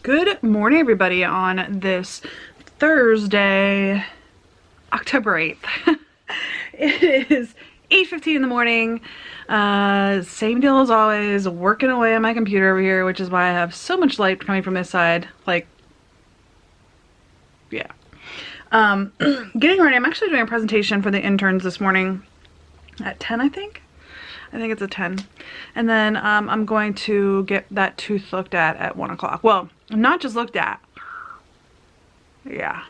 Good morning, everybody, on this Thursday, October 8th. It is 8:15 in the morning. Same deal as always, working away on my computer over here, which is why I have so much light coming from this side. Like, yeah. Getting ready. I'm actually doing a presentation for the interns this morning at 10, I think. I think it's a 10. And then I'm going to get that tooth looked at 1 o'clock. Well, not just looked at. Yeah,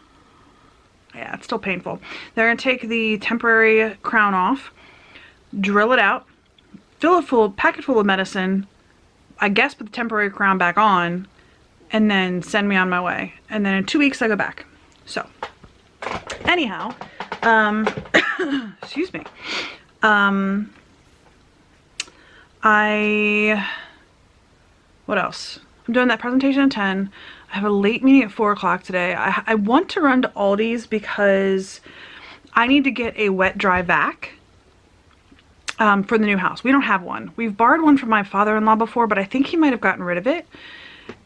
it's still painful. They're going to take the temporary crown off, drill it out, fill it full, pack it full of medicine, I guess put the temporary crown back on, and then send me on my way. And then in 2 weeks I go back. So, anyhow, excuse me. What else? I'm doing that presentation at 10. I have a late meeting at 4 o'clock today. I want to run to Aldi's because I need to get a wet dry vac for the new house. We don't have one. We've borrowed one from my father-in-law before, but I think he might have gotten rid of it.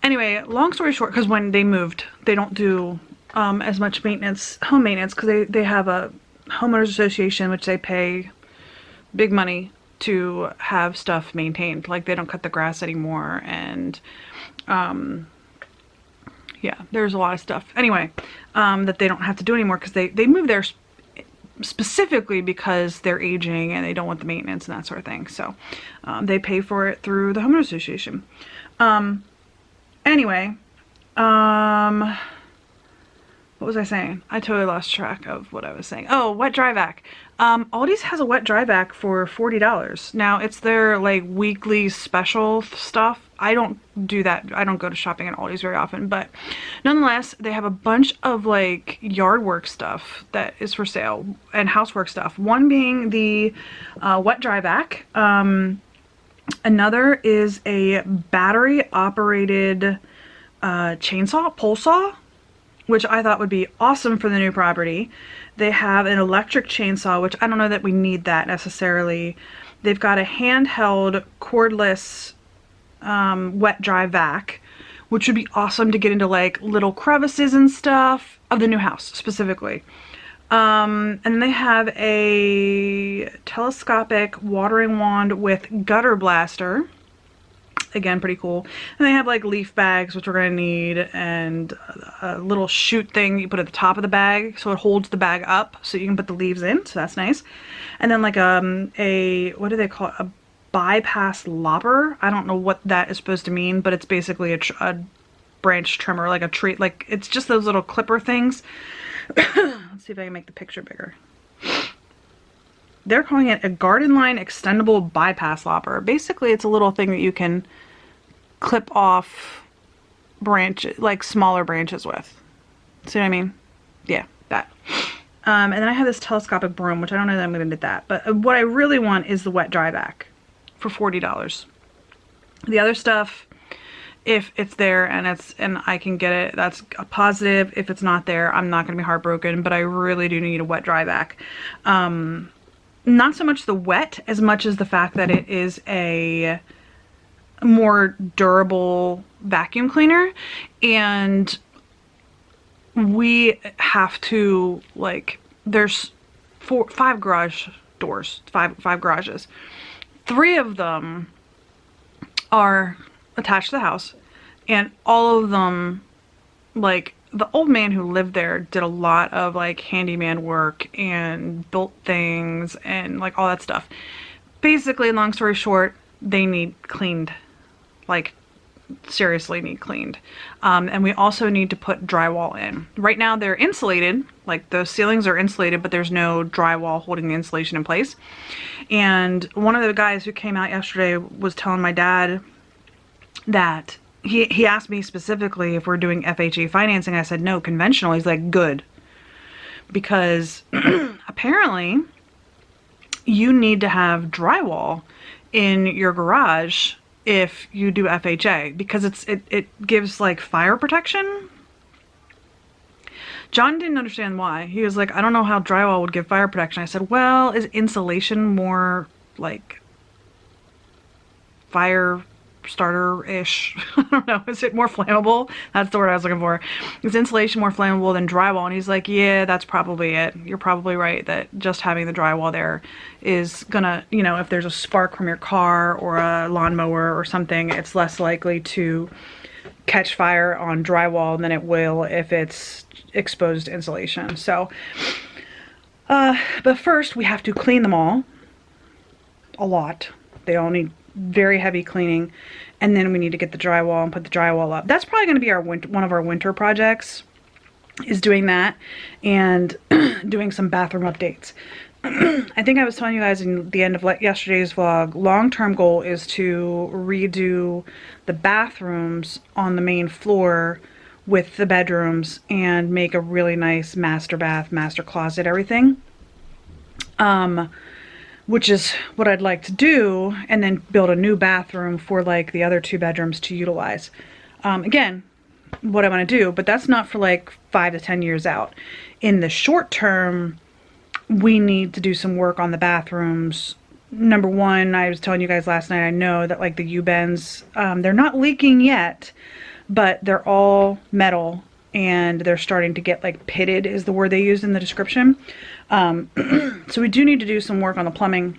Anyway, long story short, because when they moved, they don't do as much maintenance, home maintenance, because they have a homeowners association, which they pay big money to have stuff maintained. Like, they don't cut the grass anymore, and yeah, there's a lot of stuff anyway that they don't have to do anymore, because they moved there specifically because they're aging and they don't want the maintenance and that sort of thing. So they pay for it through the homeowners association. Anyway, what was I saying? I totally lost track of what I was saying. Oh, wet dry vac. Aldi's has a wet dry vac for $40. Now, it's their like weekly special stuff. I don't do that. I don't go to shopping at Aldi's very often, but nonetheless, they have a bunch of like yard work stuff that is for sale and housework stuff. One being the wet dry vac. Another is a battery operated chainsaw, pole saw, which I thought would be awesome for the new property. They have an electric chainsaw, which I don't know that we need that necessarily. They've got a handheld cordless wet dry vac, which would be awesome to get into like little crevices and stuff of the new house specifically. And they have a telescopic watering wand with gutter blaster. Again, pretty cool. And they have like leaf bags, which we're going to need, and a little chute thing you put at the top of the bag so it holds the bag up so you can put the leaves in, so that's nice. And then like a what do they call it? A bypass lopper. I don't know what that is supposed to mean, but it's basically a branch trimmer, like a tree, like it's just those little clipper things. Let's see if I can make the picture bigger. They're calling it a garden line extendable bypass lopper. Basically, it's a little thing that you can clip off branches, like smaller branches with. See what I mean? Yeah, that. And then I have this telescopic broom, which I don't know that I'm going to do that. But what I really want is the wet dry vac for $40. The other stuff, if it's there and I can get it, that's a positive. If it's not there, I'm not going to be heartbroken. But I really do need a wet dry vac. Not so much the wet as much as the fact that it is a more durable vacuum cleaner, and we have to, like, there's five garage doors, five garages. 3 of them are attached to the house, and all of them, like, the old man who lived there did a lot of like handyman work and built things and like all that stuff. Basically, long story short, they need cleaned, like seriously need cleaned. And we also need to put drywall in. Right now they're insulated, like the ceilings are insulated, but there's no drywall holding the insulation in place. And one of the guys who came out yesterday was telling my dad that he asked me specifically if we're doing FHA financing. I said no, conventional. He's like, good. Because apparently you need to have drywall in your garage if you do FHA, because it gives like fire protection. John didn't understand why. He was like, I don't know how drywall would give fire protection. I said, well, is insulation more like fire starter-ish. I don't know. Is it more flammable? That's the word I was looking for. Is insulation more flammable than drywall? And he's like, yeah, that's probably it. You're probably right that just having the drywall there is gonna, you know, if there's a spark from your car or a lawnmower or something, it's less likely to catch fire on drywall than it will if it's exposed insulation. So, but first we have to clean them all. A lot. They all need very heavy cleaning, and then we need to get the drywall and put the drywall up. That's probably going to be our one of our winter projects, is doing that and doing some bathroom updates. I think I was telling you guys in the end of yesterday's vlog, long-term goal is to redo the bathrooms on the main floor with the bedrooms and make a really nice master bath, master closet, everything. Which is what I'd like to do, and then build a new bathroom for like the other 2 bedrooms to utilize. Again, what I want to do, but that's not for like 5 to 10 years out. In the short term, we need to do some work on the bathrooms. Number one, I was telling you guys last night, I know that like the U-bends, they're not leaking yet, but they're all metal and they're starting to get like pitted is the word they used in the description. So we do need to do some work on the plumbing,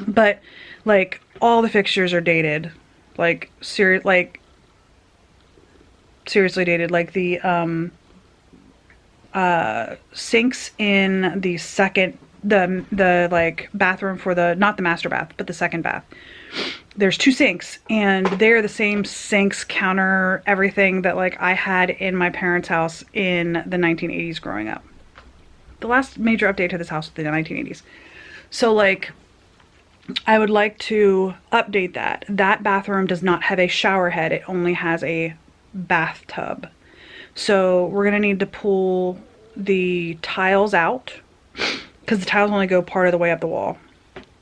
but like all the fixtures are dated, like seriously dated. Like the sinks in the second, the like bathroom for the, not the master bath, but the second bath. There's 2 sinks and they're the same sinks, counter, everything that like I had in my parents' house in the 1980s growing up. The last major update to this house was the 1980s. So like, I would like to update that. That bathroom does not have a shower head. It only has a bathtub. So we're gonna need to pull the tiles out because the tiles only go part of the way up the wall.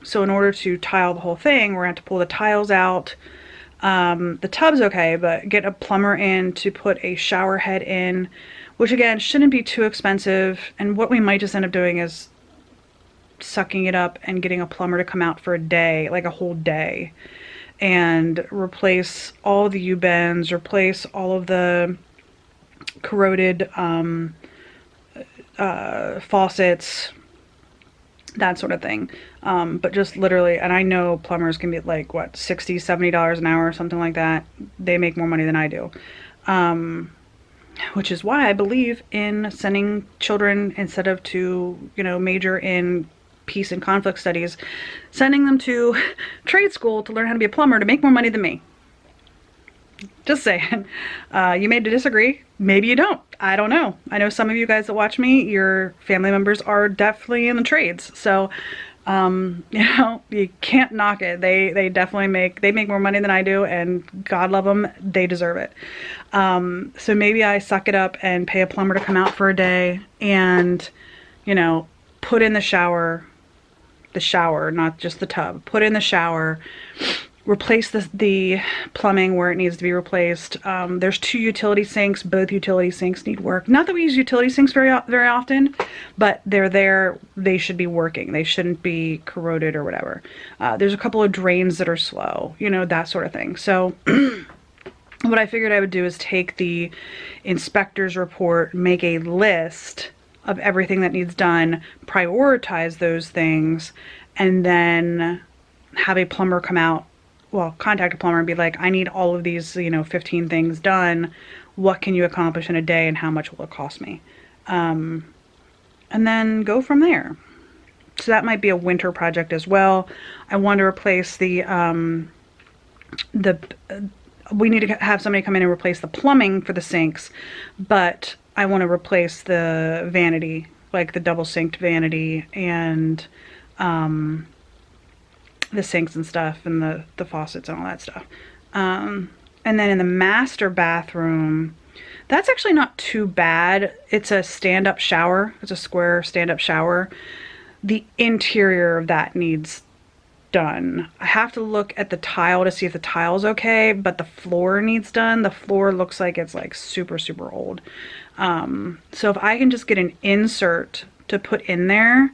So in order to tile the whole thing, we're gonna have to pull the tiles out. The tub's okay, but get a plumber in to put a shower head in, which again, shouldn't be too expensive. And what we might just end up doing is sucking it up and getting a plumber to come out for a day, like a whole day, and replace all the U-bends, replace all of the corroded faucets, that sort of thing. But just literally, and I know plumbers can be like, what, $60, $70 an hour or something like that. They make more money than I do. Which is why I believe in sending children, instead of to, you know, major in peace and conflict studies, sending them to trade school to learn how to be a plumber to make more money than me. Just saying. You may disagree. Maybe you don't. I don't know. I know some of you guys that watch me, your family members are definitely in the trades. So, you know, you can't knock it. They definitely make more money than I do, and God love them, they deserve it. So maybe I suck it up and pay a plumber to come out for a day and, you know, put in the shower, not just the tub, put in the shower, replace the plumbing where it needs to be replaced. There's 2 utility sinks. Both utility sinks need work. Not that we use utility sinks very often, but they're there. They should be working. They shouldn't be corroded or whatever. There's a couple of drains that are slow, you know, that sort of thing. So what I figured I would do is take the inspector's report, make a list of everything that needs done, prioritize those things, and then have a plumber come out. Well, contact a plumber and be like, I need all of these, you know, 15 things done. What can you accomplish in a day and how much will it cost me? And then go from there. So that might be a winter project as well. I want to replace we need to have somebody come in and replace the plumbing for the sinks, but I want to replace the vanity, like the double sinked vanity, and the sinks and stuff, and the faucets and all that stuff. And then in the master bathroom, that's actually not too bad. It's a stand-up shower. It's a square stand-up shower. The interior of that needs done. I have to look at the tile to see if the tile's okay, but the floor needs done. The floor looks like it's like super, super old. So if I can just get an insert to put in there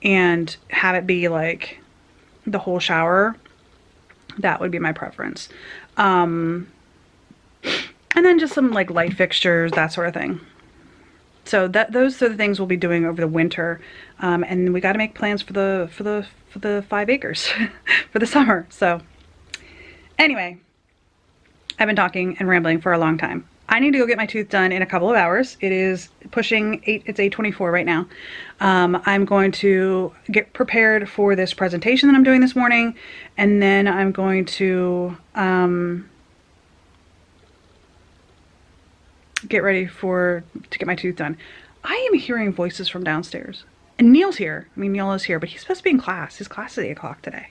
and have it be like the whole shower, that would be my preference. And then just some like light fixtures, that sort of thing. So those are the things we'll be doing over the winter, and we got to make plans for the 5 acres for the summer. So anyway, I've been talking and rambling for a long time. I need to go get my tooth done in a couple of hours. It is pushing 8, it's 8:24 right now. I'm going to get prepared for this presentation that I'm doing this morning, and then I'm going to get ready to get my tooth done. I am hearing voices from downstairs. And Neil's here. I mean, Neil is here, but he's supposed to be in class. His class is 8 o'clock today.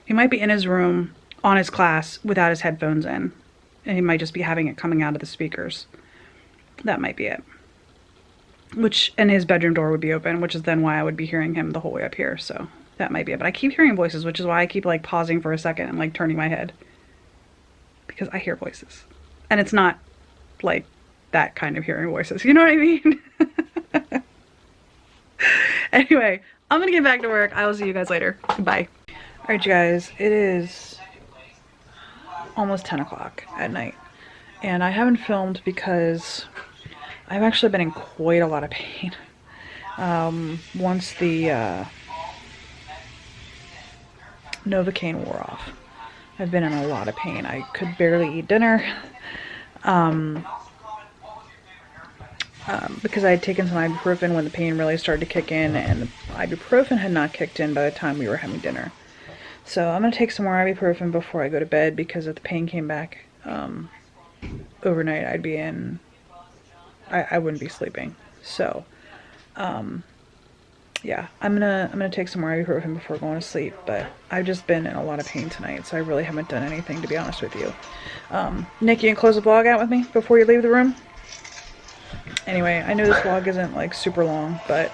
He might be in his room on his class without his headphones in. And he might just be having it coming out of the speakers. That might be it. And his bedroom door would be open, which is then why I would be hearing him the whole way up here. So that might be it. But I keep hearing voices, which is why I keep like pausing for a second and like turning my head. Because I hear voices. And it's not like that kind of hearing voices. You know what I mean? Anyway, I'm gonna get back to work. I will see you guys later. Bye. Alright, you guys, it is almost 10 o'clock at night. And I haven't filmed because I've actually been in quite a lot of pain. Once the Novocaine wore off, I've been in a lot of pain. I could barely eat dinner. Because I had taken some ibuprofen when the pain really started to kick in, and the ibuprofen had not kicked in by the time we were having dinner. So I'm going to take some more ibuprofen before I go to bed, because if the pain came back overnight, I'd be in... I wouldn't be sleeping. So, yeah, I'm gonna take some more ibuprofen before going to sleep, but I've just been in a lot of pain tonight, so I really haven't done anything, to be honest with you. Nick, you can close the vlog out with me before you leave the room? Anyway, I know this vlog isn't like super long, but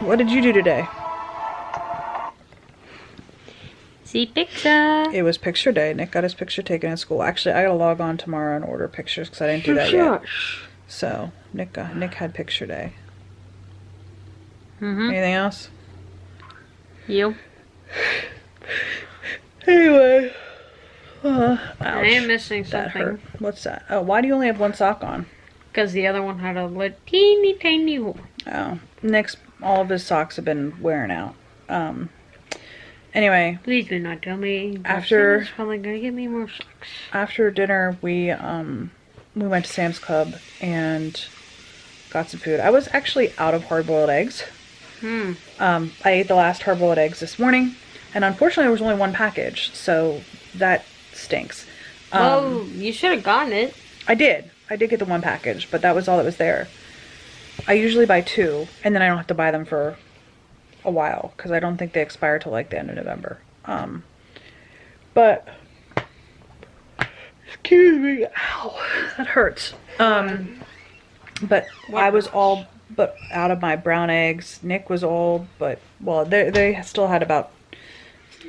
what did you do today? See picture. It was picture day. Nick got his picture taken at school. Actually, I gotta log on tomorrow and order pictures because I didn't do that yet. So Nick had picture day. Anything else? You. Anyway, ouch. I am missing something. That hurt. What's that? Oh, why do you only have one sock on? Because the other one had a little teeny tiny hole. Oh, Nick's, all of his socks have been wearing out. Anyway. Please do not tell me. After probably gonna get me more socks. After dinner, we went to Sam's Club and got some food. I was actually out of hard-boiled eggs. I ate the last hard-boiled eggs this morning, and unfortunately there was only one package, so that stinks. Well, you should have gotten it. I did get the one package, but that was all that was there. I usually buy 2, and then I don't have to buy them for a while, because I don't think they expire till like the end of November. But excuse me, ow, that hurts. But I was all but out of my brown eggs. Nick was all but, well, they still had about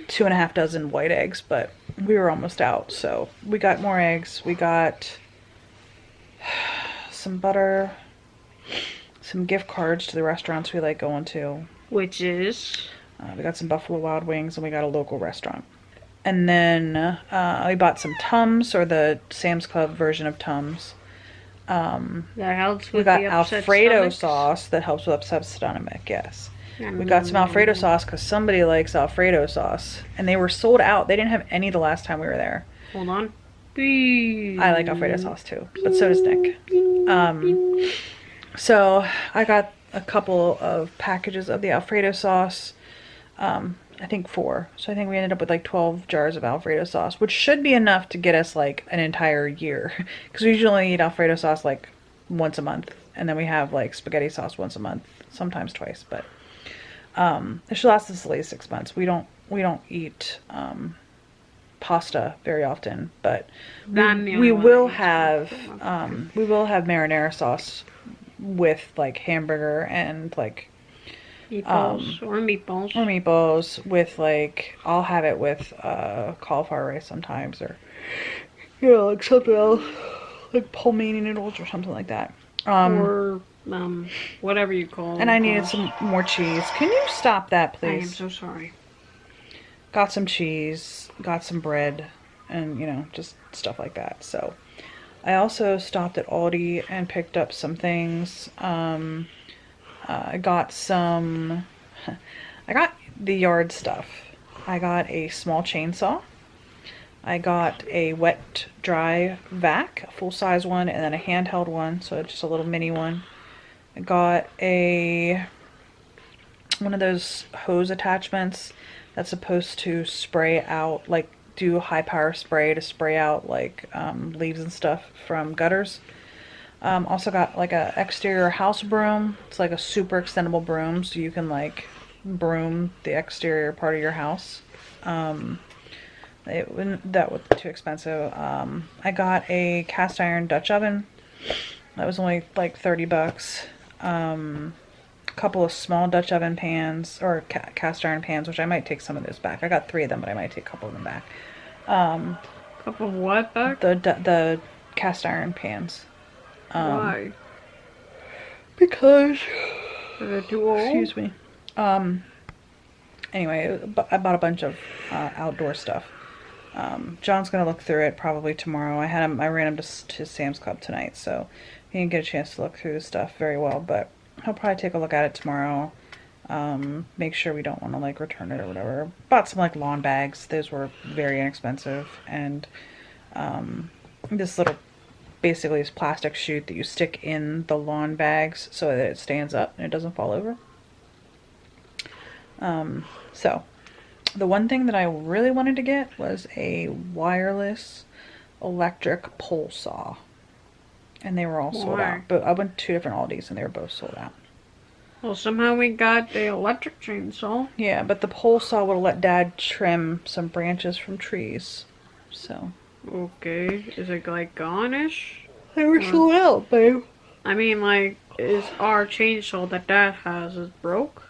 2.5 dozen white eggs, but we were almost out. So we got more eggs. We got some butter, some gift cards to the restaurants we like going to. Which is? We got some Buffalo Wild Wings, and we got a local restaurant. And then we bought some Tums, or the Sam's Club version of Tums. That helps with we got the upset Alfredo stomachs. sauce that helps with upset stomach, yes. Mm. We got some Alfredo sauce because somebody likes Alfredo sauce. And they were sold out. They didn't have any the last time we were there. Hold on. Beep. I like Alfredo sauce too, but so does Nick. So I got a couple of packages of the Alfredo sauce. I think 4. So I think we ended up with like 12 jars of Alfredo sauce, which should be enough to get us like an entire year. Because we usually eat Alfredo sauce like once a month. And then we have like spaghetti sauce once a month, sometimes twice. But it should last us at least 6 months. We don't eat pasta very often, but we will have marinara sauce with like hamburger and like meatballs or meatballs with like, I'll have it with cauliflower rice sometimes, or like something else, like pulmini noodles or something like that, or whatever you call it. And I needed some more cheese. Can you stop that, please? I am so sorry. got some cheese, got some bread, and just stuff like that. So I also stopped at Aldi and picked up some things. I got some, I got the yard stuff. I got a small chainsaw. I got a wet dry vac, a full size one, and then a handheld one, so just a little mini one. I got one of those hose attachments that's supposed to spray out, like do high power spray to spray out like leaves and stuff from gutters. Also got like a exterior house broom. It's like a super extendable broom, so you can like broom the exterior part of your house. That was too expensive. I got a cast iron Dutch oven. That was only like 30 bucks. A couple of small Dutch oven pans, or cast iron pans, which I might take some of those back. I got 3 of them, but I might take a couple of them back. Couple of what back? The cast iron pans. Why? Because They're too old? excuse me. Anyway, I bought a bunch of outdoor stuff. John's gonna look through it probably tomorrow. I ran him to Sam's Club tonight, so he didn't get a chance to look through the stuff very well, but he'll probably take a look at it tomorrow. Make sure we don't want to like return it or whatever. Bought some like lawn bags. Those were very inexpensive, and this little, basically this plastic chute that you stick in the lawn bags so that it stands up and it doesn't fall over. So the one thing that I really wanted to get was a wireless electric pole saw, and they were all sold Why? out. But I went to 2 different Aldis and they were both sold out. Well, somehow we got the electric chainsaw. Yeah, but the pole saw would have let Dad trim some branches from trees. So Okay. Is it like gone-ish? they were sold out, babe. I mean, like, is our chainsaw that Dad has is broke?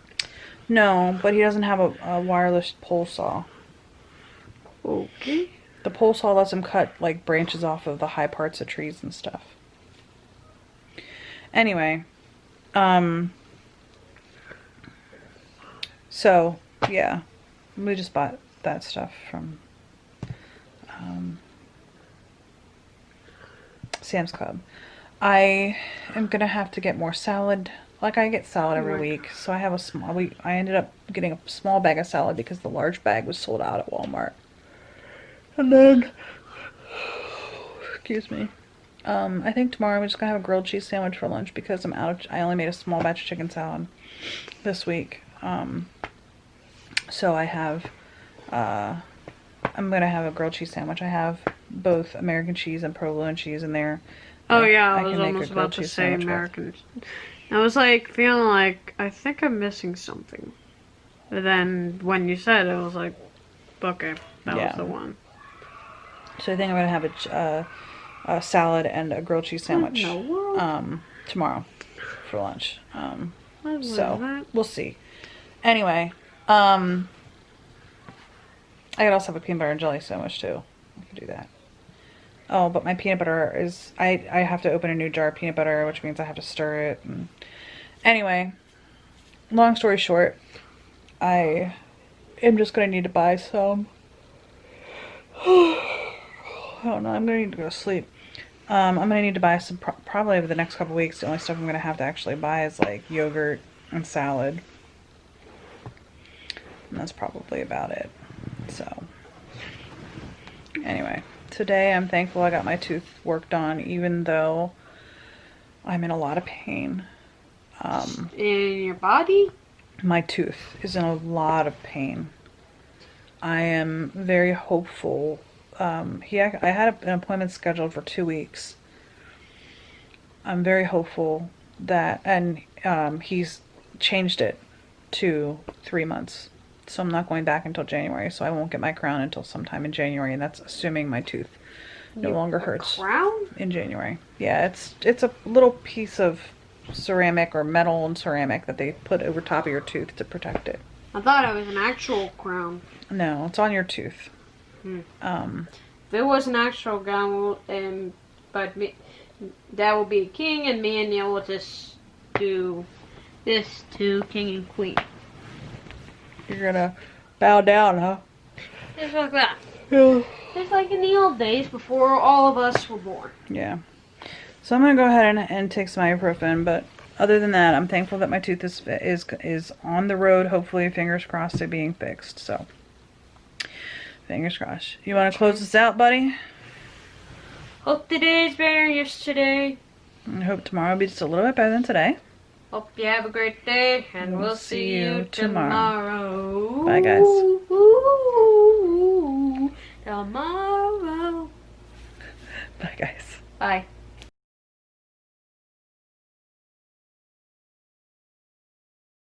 No, but he doesn't have a wireless pole saw. Okay. The pole saw lets him cut like branches off of the high parts of trees and stuff. Anyway, so yeah, we just bought that stuff from Sam's Club. I am gonna have to get more salad. Like I get salad every week, so I have a small. I ended up getting a small bag of salad because the large bag was sold out at Walmart. And then, excuse me. I think tomorrow I'm just gonna have a grilled cheese sandwich for lunch because I'm out of. I only made a small batch of chicken salad this week. So I have. I'm gonna have a grilled cheese sandwich. I have both American cheese and provolone cheese in there. Oh yeah, I can was make a almost grilled about to cheese say sandwich with. American. I was like feeling like I think I'm missing something. But then when you said it, I was like, okay, that Yeah. was the one. So I think I'm gonna have a salad and a grilled cheese sandwich No world. tomorrow for lunch. What was So that? we'll see. Anyway, I could also have a peanut butter and jelly sandwich too. I could do that. Oh, but my peanut butter is I have to open a new jar of peanut butter, which means I have to stir it. And anyway, long story short, I am just gonna need to buy some. I don't know. I'm gonna need to go to sleep. I'm gonna need to buy some probably over the next couple weeks. The only stuff I'm gonna have to actually buy is like yogurt and salad, and that's probably about it. So anyway, today I'm thankful I got my tooth worked on, even though I'm in a lot of pain. In your body? My tooth is in a lot of pain. I am very hopeful. I had an appointment scheduled for 2 weeks. I'm very hopeful that, and he's changed it to 3 months. So I'm not going back until January, so I won't get my crown until sometime in January, and that's assuming my tooth no longer hurts Crown? in January. Yeah, it's a little piece of ceramic or metal and ceramic that they put over top of your tooth to protect it. I thought it was an actual crown. No, it's on your tooth. If it was an actual crown, but me, that will be a king, and me and Neil will just do this to king and queen. You're gonna bow down, huh? Just like that. Yeah. Just like in the old days before all of us were born. Yeah. So I'm gonna go ahead and take some ibuprofen, but other than that, I'm thankful that my tooth is on the road. Hopefully, fingers crossed, to being fixed. So, fingers crossed. You want to close this out, buddy? Hope today is better than yesterday. I hope tomorrow will be just a little bit better than today. Hope you have a great day, and we'll see you tomorrow. Bye, guys. Tomorrow. Bye, guys. Bye.